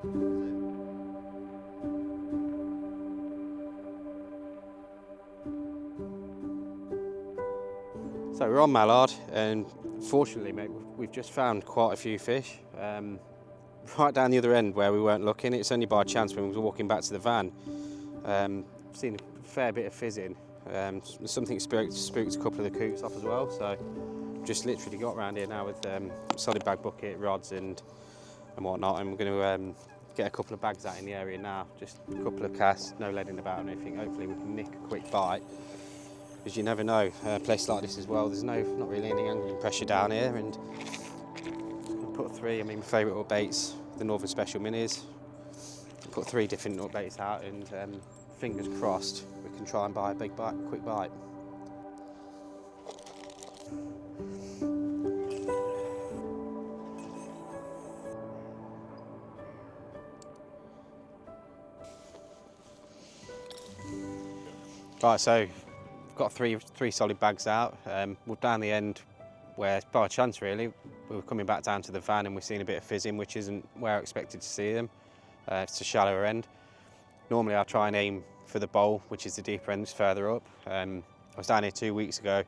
So we're on Mallard, and fortunately, mate, we've just found quite a few fish. Right down the other end where we weren't looking, it's only by chance when we were walking back to the van. Seen a fair bit of fizzing. Something spooked a couple of the coots off as well, so just literally got around here now with solid bag bucket, rods and whatnot, and we're going to get a couple of bags out in the area now. Just a couple of casts, no leading about and anything. Hopefully we can nick a quick bite, because you never know. A place like this as well, there's not really any angling pressure down here, and put three, my favourite little baits, the Northern Special Minis. Put 3 different nut baits out, and fingers crossed we can try and buy a big bite, quick bite. Right, so we've got three solid bags out. We're down the end where, by chance really, we were coming back down to the van and we've seen a bit of fizzing, which isn't where I expected to see them. It's a shallower end. Normally I try and aim for the bowl, which is the deeper end, further up. I was down here 2 weeks ago,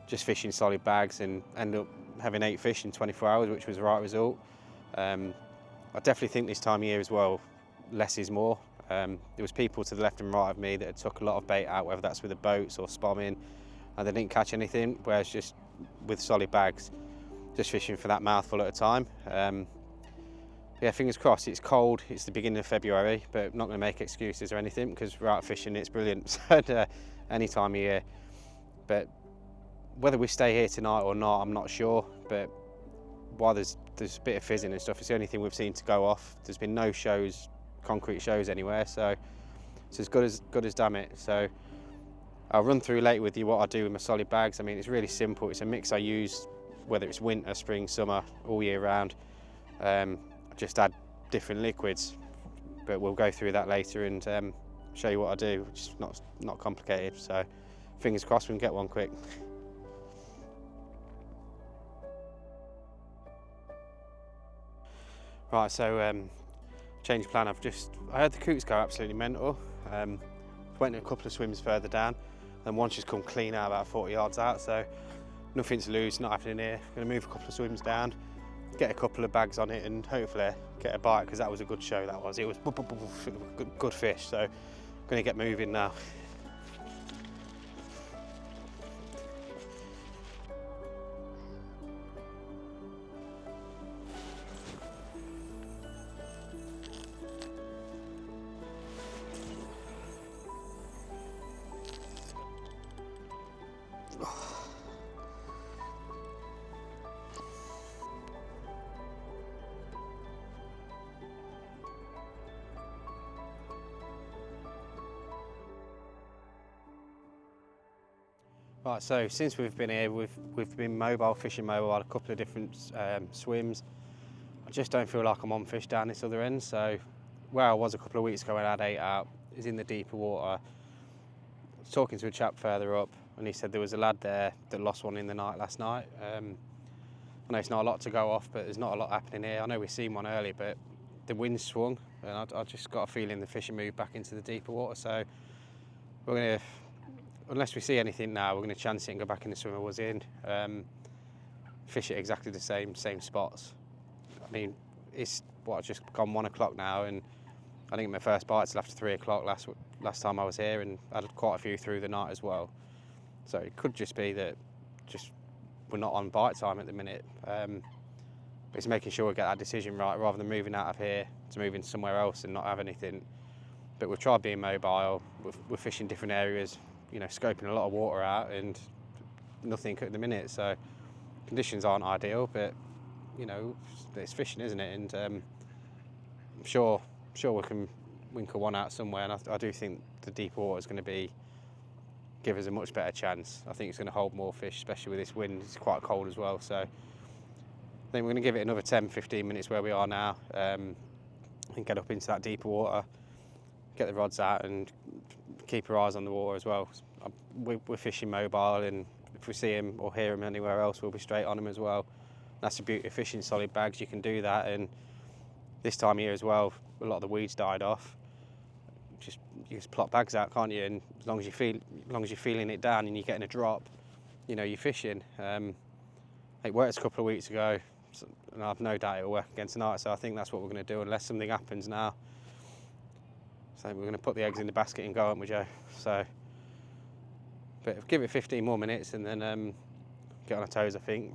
just fishing solid bags, and ended up having 8 fish in 24 hours, which was the right result. I definitely think this time of year as well, less is more. There was people to the left and right of me that had took a lot of bait out, whether that's with the boats or spomming, and they didn't catch anything, whereas just with solid bags, just fishing for that mouthful at a time. Yeah, fingers crossed. It's cold, it's the beginning of February, but not going to make excuses or anything, because we're out fishing, it's brilliant any time of year. But whether we stay here tonight or not, I'm not sure, but while there's a bit of fizzing and stuff, it's the only thing we've seen to go off. There's been no shows, concrete shows anywhere, so it's as good as damn it. So I'll run through later with you what I do with my solid bags. It's really simple. It's a mix I use, whether it's winter, spring, summer, all year round. Just add different liquids, but we'll go through that later and show you what I do, which is not complicated. So fingers crossed we can get one quick. Right, so change of plan. I heard the coots go absolutely mental. Went a couple of swims further down, and one's just come clean out about 40 yards out, so nothing to lose, not happening here. Going to move a couple of swims down, get a couple of bags on it, and hopefully get a bite, because that was a good show. It was good fish, so I'm going to get moving now. Right, so since we've been here, we've been fishing mobile, a couple of different swims. I just don't feel like I'm on fish down this other end. So where I was a couple of weeks ago when I had 8 out is in the deeper water. I was talking to a chap further up, and he said there was a lad there that lost one in the night last night. I know it's not a lot to go off, but there's not a lot happening here. I know we've seen one earlier, but the wind swung, and I just got a feeling the fish had moved back into the deeper water. So we're going to, unless we see anything now, we're going to chance it and go back in the swim I was in. Fish at exactly the same spots. It's just gone 1 o'clock now, and I think my first bite's after 3 o'clock last time I was here, and I had quite a few through the night as well. So it could just be that we're not on bite time at the minute. But it's making sure we get that decision right, rather than moving out of here to moving somewhere else and not have anything. But we've tried being mobile. We're fishing different areas, scoping a lot of water out, and nothing at the minute. So conditions aren't ideal, but it's fishing, isn't it? And I'm sure we can winkle one out somewhere. And I do think the deep water is going to give us a much better chance. I think it's going to hold more fish, especially with this wind. It's quite cold as well. So I think we're going to give it another 10-15 minutes where we are now, and get up into that deeper water, get the rods out, and keep our eyes on the water as well. We're fishing mobile, and if we see him or hear him anywhere else, we'll be straight on him as well. That's the beauty of fishing solid bags. You can do that, and this time of year as well, a lot of the weeds died off. You just plot bags out, can't you? And as long as you're feeling it down and you're getting a drop, you know you're fishing. It worked a couple of weeks ago, and I've no doubt it'll work again tonight. So I think that's what we're going to do, unless something happens now. So we're going to put the eggs in the basket and go, aren't we, Joe? So, but give it 15 more minutes and then get on our toes, I think.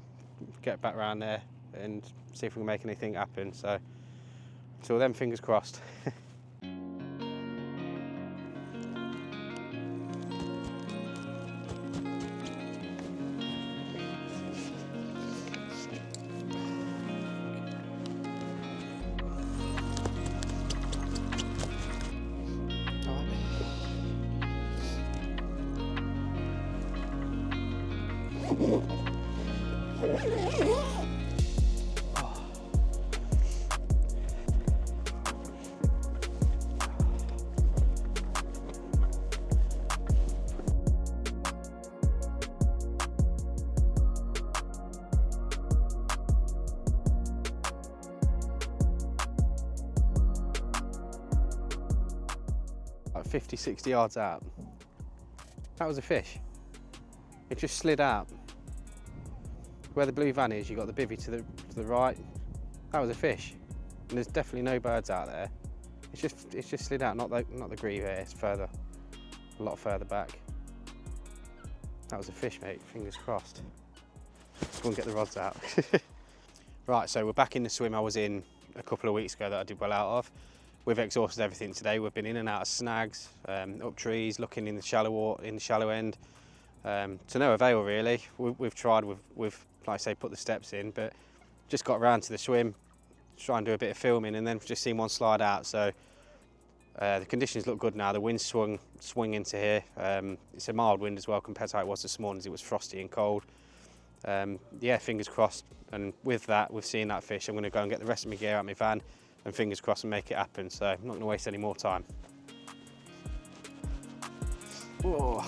Get back round there and see if we can make anything happen. So, until then, fingers crossed. Like 50, 60 yards out. That was a fish. It just slid out. Where the blue van is, you got the bivvy to the right. That was a fish. And there's definitely no birds out there. It's just slid out, not the grieve here, it's further, a lot further back. That was a fish, mate, fingers crossed. Let's go and get the rods out. Right, so we're back in the swim I was in a couple of weeks ago that I did well out of. We've exhausted everything today. We've been in and out of snags, up trees, looking in the shallow end. To no avail really. We've tried, we've like I say, put the steps in, but just got around to the swim, try and do a bit of filming, and then just seen one slide out. So the conditions look good now. The wind swung into here. It's a mild wind as well compared to how it was this morning. It was frosty and cold. Yeah, fingers crossed. And with that, we've seen that fish. I'm going to go and get the rest of my gear out of my van, and fingers crossed and make it happen. So I'm not going to waste any more time. Whoa.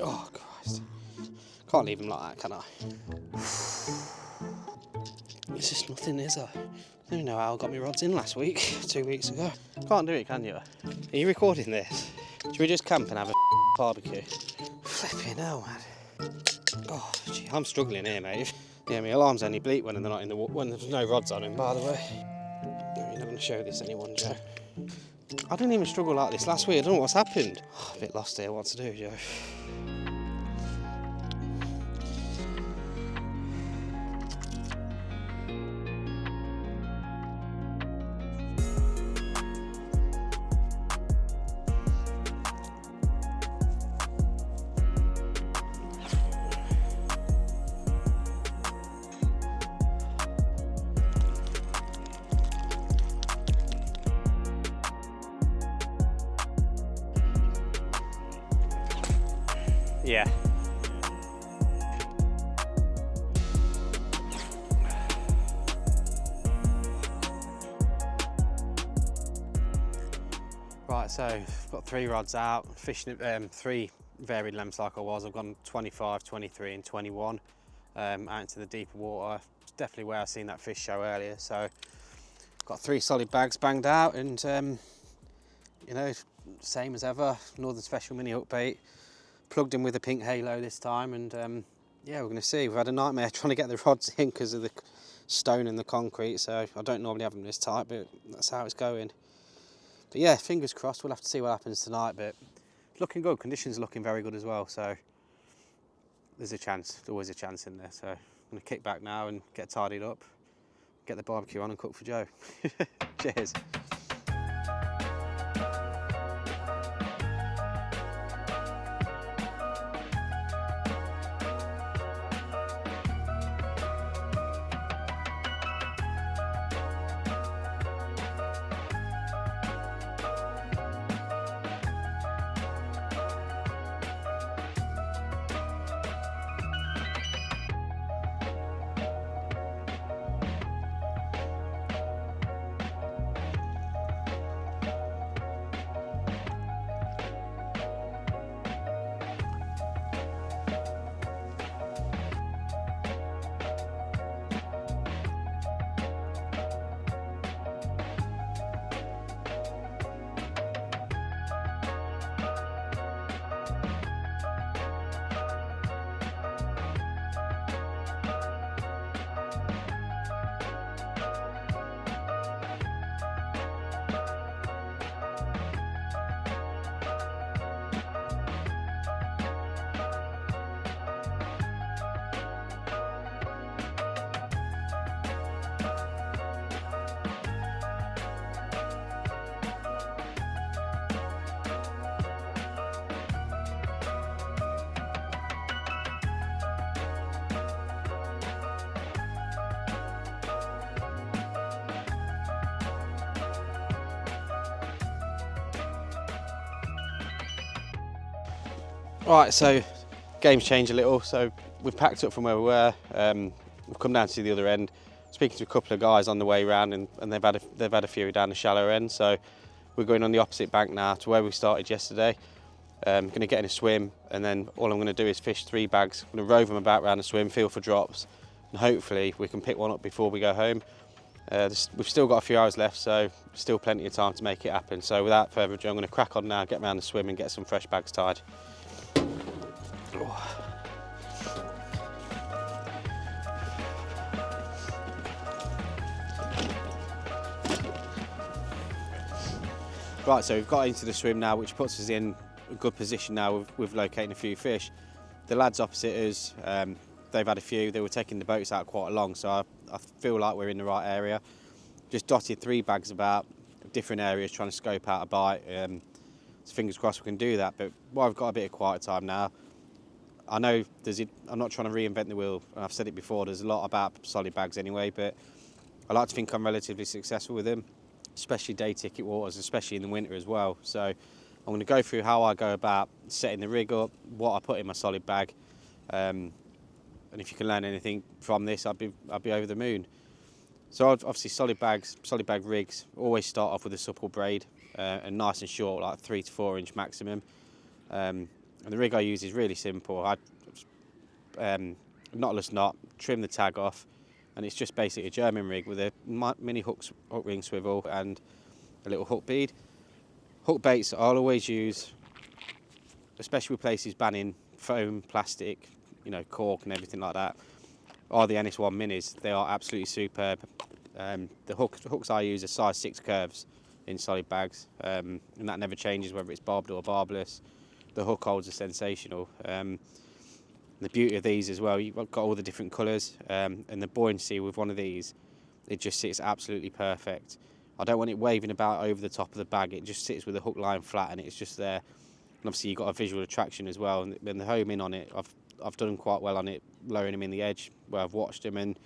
Oh, Christ. Can't leave him like that, can I? It's just nothing, is there? I don't even know how I got my rods in last week, 2 weeks ago. Can't do it, can you? Are you recording this? Should we just camp and have a barbecue? Flipping hell, man. Oh, gee, I'm struggling here, mate. Yeah, my alarms only bleep when they're not in the when there's no rods on them, by the way. No, you're not going to show this anyone, Joe. I didn't even struggle like this last week. I don't know what's happened. Oh, a bit lost here. What to do, Joe? Yeah. Right, so I've got 3 rods out, fishing 3 varied lengths like I was. I've gone 25, 23 and 21 out into the deeper water. It's definitely where I've seen that fish show earlier. So got 3 solid bags banged out, and you know, same as ever, Northern Special mini hook bait. Plugged in with a pink halo this time, and yeah, we're going to see. We've had a nightmare trying to get the rods in because of the stone and the concrete, so I don't normally have them this tight, but that's how it's going. But yeah, fingers crossed. We'll have to see what happens tonight, but it's looking good. Conditions are looking very good as well, so there's a chance. There's always a chance in there. So I'm going to kick back now and get tidied up, get the barbecue on and cook for Joe. Cheers. Right, so game's changed a little. So we've packed up from where we were. We've come down to the other end. Speaking to a couple of guys on the way round, and they've had a few down the shallower end. So we're going on the opposite bank now to where we started yesterday. Going to get in a swim, and then all I'm going to do is fish 3 bags. I'm going to rove them about around the swim, feel for drops, and hopefully we can pick one up before we go home. We've still got a few hours left, so still plenty of time to make it happen. So without further ado, I'm going to crack on now, get around the swim and get some fresh bags tied. Right, so we've got into the swim now, which puts us in a good position now with locating a few fish. The lads opposite us, they've had a few. They were taking the boats out quite long, so I feel like we're in the right area. Just dotted 3 bags about different areas, trying to scope out a bite. So fingers crossed we can do that. But while I've got a bit of quiet time now, I know I'm not trying to reinvent the wheel, and I've said it before, there's a lot about solid bags anyway, but I like to think I'm relatively successful with them, especially day ticket waters, especially in the winter as well. So I'm going to go through how I go about setting the rig up, what I put in my solid bag, and if you can learn anything from this, I'd be over the moon. So obviously solid bag rigs always start off with a supple braid and nice and short, like 3 to 4 inch maximum. And the rig I use is really simple. Knotless knot, trim the tag off, and it's just basically a German rig with a mini hook ring swivel and a little hook bead. Hook baits I'll always use, especially with places banning foam, plastic, cork and everything like that, are the NS1 minis. They are absolutely superb. The hooks I use are size 6 curves in solid bags, and that never changes whether it's barbed or barbless. The hook holds are sensational. The beauty of these as well, you've got all the different colours, and the buoyancy with one of these, it just sits absolutely perfect. I don't want it waving about over the top of the bag, it just sits with the hook line flat and it's just there. And obviously you've got a visual attraction as well, and the home in on it, I've done quite well on it, lowering them in the edge where I've watched them, and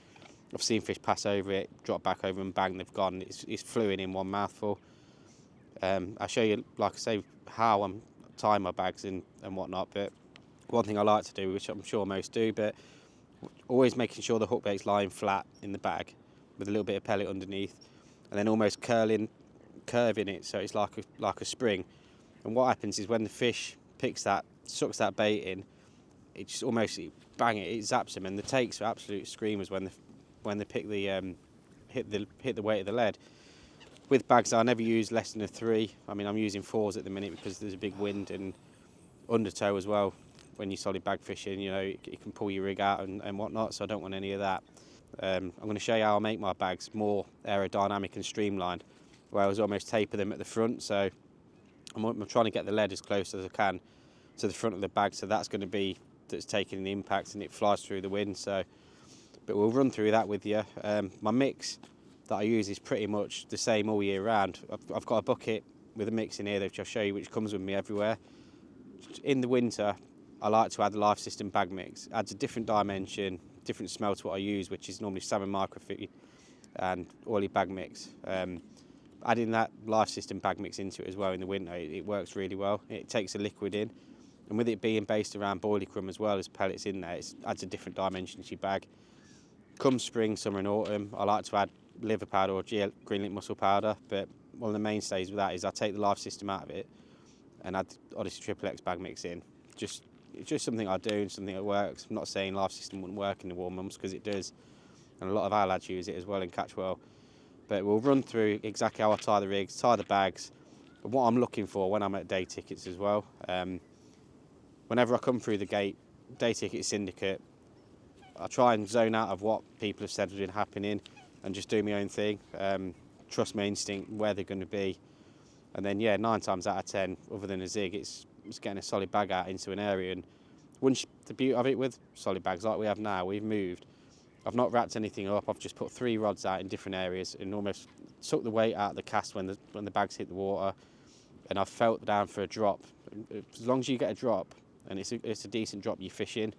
I've seen fish pass over it, drop back over and bang, they've gone. It's fluid in one mouthful. I'll show you, like I say, how I'm tying my bags and whatnot, but one thing I like to do, which I'm sure most do, but always making sure the hook bait's lying flat in the bag with a little bit of pellet underneath, and then almost curving it so it's like a spring. And what happens is when the fish sucks that bait in, it just almost it zaps them, and the takes are absolute screamers when they pick the hit the weight of the lead. With bags, I never use less than a 3. I mean, I'm using 4s at the minute because there's a big wind and undertow as well. When you're solid bag fishing, it can pull your rig out and whatnot, so I don't want any of that. I'm going to show you how I make my bags more aerodynamic and streamlined, where I was almost taper them at the front, so I'm trying to get the lead as close as I can to the front of the bag, so that's taking the impact and it flies through the wind. So, but we'll run through that with you. My mix that I use is pretty much the same all year round. I've got a bucket with a mix in here, which I'll show you, which comes with me everywhere. In the winter, I like to add the Life System bag mix. Adds a different dimension, different smell to what I use, which is normally salmon microfeed and oily bag mix. Adding that Life System bag mix into it as well in the winter, it works really well. It takes a liquid in, and with it being based around boilie crumb as well as pellets in there, it adds a different dimension to your bag. Come spring, summer and autumn, I like to add liver powder or green link mussel powder, but one of the mainstays with that is I take the Life System out of it and add Odyssey Triple X bag mix in. It's just something I do and something that works. I'm not saying Life System wouldn't work in the warm months, because it does, and a lot of our lads use it as well in Catchwell. But we'll run through exactly how I tie the rigs, tie the bags, and what I'm looking for when I'm at day tickets as well. Whenever I come through the gate, day ticket syndicate, I try and zone out of what people have said has been happening and just do my own thing. Trust my instinct where they're going to be, and then 9 times out of 10, other than a zig, it's getting a solid bag out into an area. And once the beauty of it with solid bags like we have now, we've moved. I've not wrapped anything up. I've just put 3 rods out in different areas and almost took the weight out of the cast when the bags hit the water, and I've felt down for a drop. As long as you get a drop and it's a decent drop, you're fishing,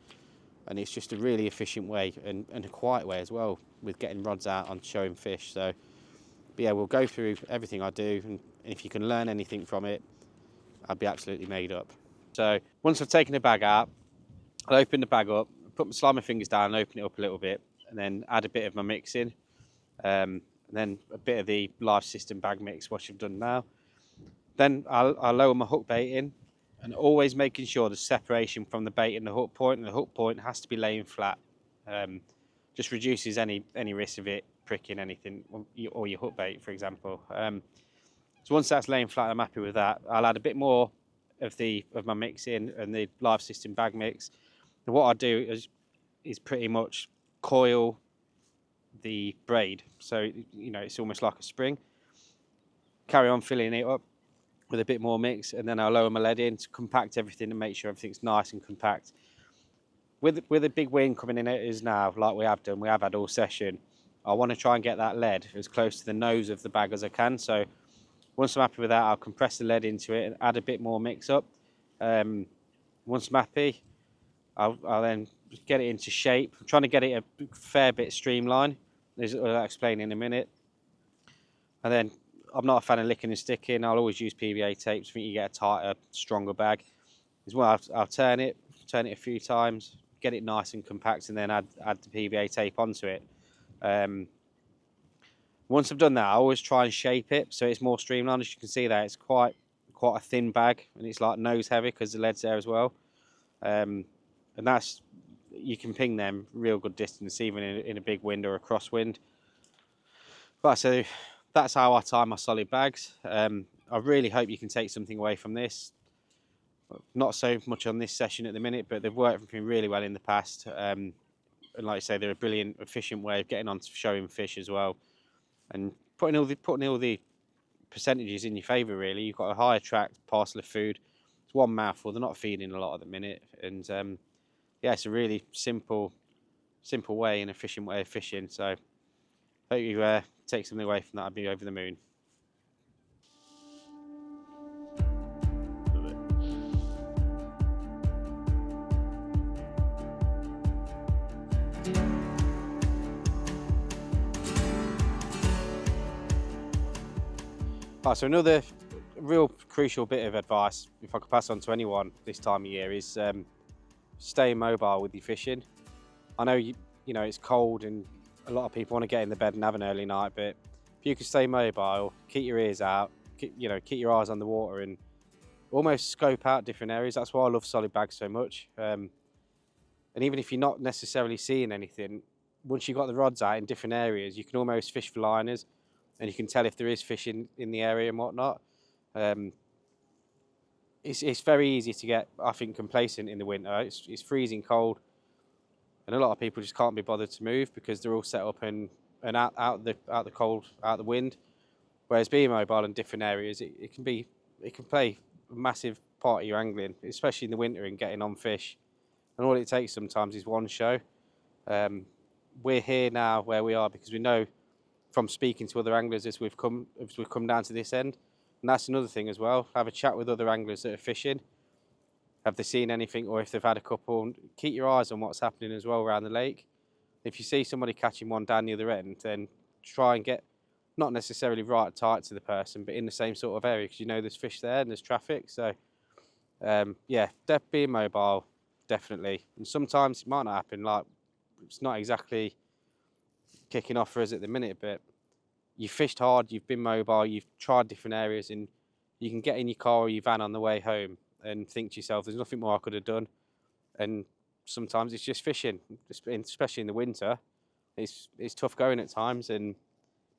and it's just a really efficient way and a quiet way as well with getting rods out and showing fish. So, but yeah, we'll go through everything I do, and if you can learn anything from it, I'd be absolutely made up. So once I've taken the bag out, I'll open the bag up, slide my fingers down and open it up a little bit, and then add a bit of my mix in, and then a bit of the live system bag mix, what you've done now. Then I'll lower my hook bait in, and always making sure there's separation from the bait and the hook point, and the hook point has to be laying flat. Just reduces any risk of it pricking anything, or your hook bait, for example. So once that's laying flat, I'm happy with that. I'll add a bit more of my mix in and the live system bag mix. And what I do is pretty much coil the braid, so it's almost like a spring. Carry on filling it up with a bit more mix, and then I'll lower my lead in to compact everything and make sure everything's nice and compact. With a big wind coming in it is now, like we have had all session, I want to try and get that lead as close to the nose of the bag as I can. So once I'm happy with that, I'll compress the lead into it and add a bit more mix up. Once I'm happy, I'll then get it into shape. I'm trying to get it a fair bit streamlined, as I'll explain in a minute. And then I'm not a fan of licking and sticking. I'll always use PVA tapes. I think you get a tighter, stronger bag. As well, I'll turn it a few times, get it nice and compact, and then add the PVA tape onto it. Once I've done that, I always try and shape it so it's more streamlined. As you can see there, it's quite a thin bag, and it's like nose heavy because the lead's there as well. And you can ping them real good distance, even in a big wind or a crosswind. But so that's how I tie my solid bags. I really hope you can take something away from this. Not so much on this session at the minute, but they've worked for me really well in the past. And like I say, they're a brilliant, efficient way of getting on to showing fish as well, and putting all the percentages in your favour. Really, you've got a high attract parcel of food. It's one mouthful. They're not feeding a lot at the minute, and yeah, it's a really simple way and efficient way of fishing. So hope you take something away from that. I'd be over the moon. Right, so another real crucial bit of advice, if I could pass on to anyone this time of year, is stay mobile with your fishing. I know you know it's cold and a lot of people want to get in the bed and have an early night, but if you can stay mobile, keep your ears out, keep your eyes on the water, and almost scope out different areas. That's why I love solid bags so much. And even if you're not necessarily seeing anything, once you've got the rods out in different areas, you can almost fish for liners, and you can tell if there is fish in the area and whatnot. It's very easy to get, I think, complacent in the winter. It's freezing cold, and a lot of people just can't be bothered to move because they're all set up and out the cold, out the wind. Whereas being mobile in different areas, it can play a massive part of your angling, especially in the winter, and getting on fish. And all it takes sometimes is one show. We're here now where we are because we know from speaking to other anglers as we've come down to this end. And that's another thing as well. Have a chat with other anglers that are fishing. Have they seen anything, or if they've had a couple, keep your eyes on what's happening as well around the lake. If you see somebody catching one down the other end, then try and get not necessarily right tight to the person, but in the same sort of area, because you know there's fish there and there's traffic. So yeah, being mobile, definitely. And sometimes it might not happen. Like, it's not exactly kicking off for us at the minute, but you've fished hard, you've been mobile, you've tried different areas, and you can get in your car or your van on the way home and think to yourself, there's nothing more I could have done. And sometimes it's just fishing, especially in the winter. It's tough going at times, and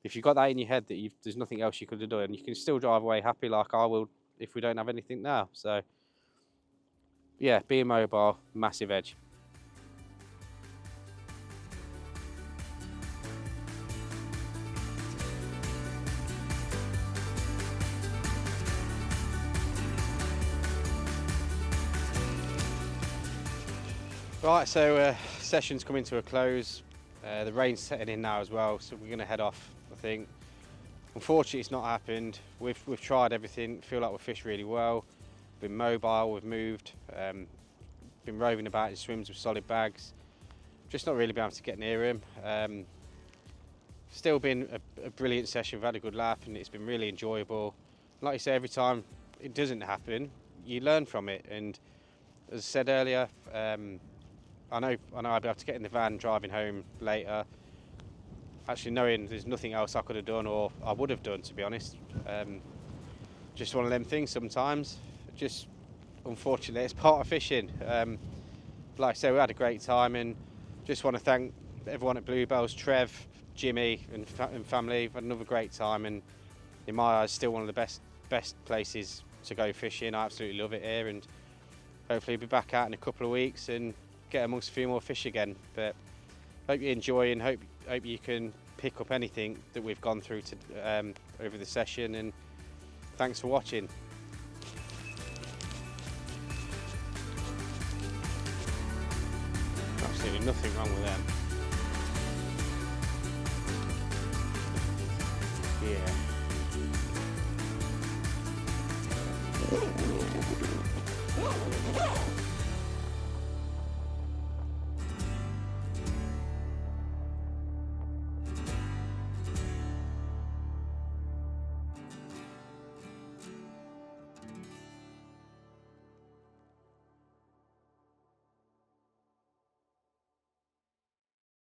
if you've got that in your head that there's nothing else you could have done, you can still drive away happy like I will if we don't have anything now. So yeah, being mobile, massive edge. Right, so session's coming to a close. The rain's setting in now as well, so we're going to head off, I think. Unfortunately, it's not happened. We've tried everything. Feel like we've fished really well. Been mobile, we've moved, been roving about in swims with solid bags. Just not really been able to get near him. Still been a brilliant session. We've had a good laugh, and it's been really enjoyable. Like you say, every time it doesn't happen, you learn from it. And as I said earlier, I know I'll be able to get in the van driving home later, actually knowing there's nothing else I could have done or I would have done, to be honest. Just one of them things sometimes. Just unfortunately, it's part of fishing. Like I say, we had a great time, and just want to thank everyone at Bluebells, Trev, Jimmy, and family. We've had another great time, and in my eyes, still one of the best places to go fishing. I absolutely love it here, and hopefully be back out in a couple of weeks and get amongst a few more fish again. But hope you enjoy, and hope you can pick up anything that we've gone through over the session. And thanks for watching. Absolutely nothing wrong with them. Yeah.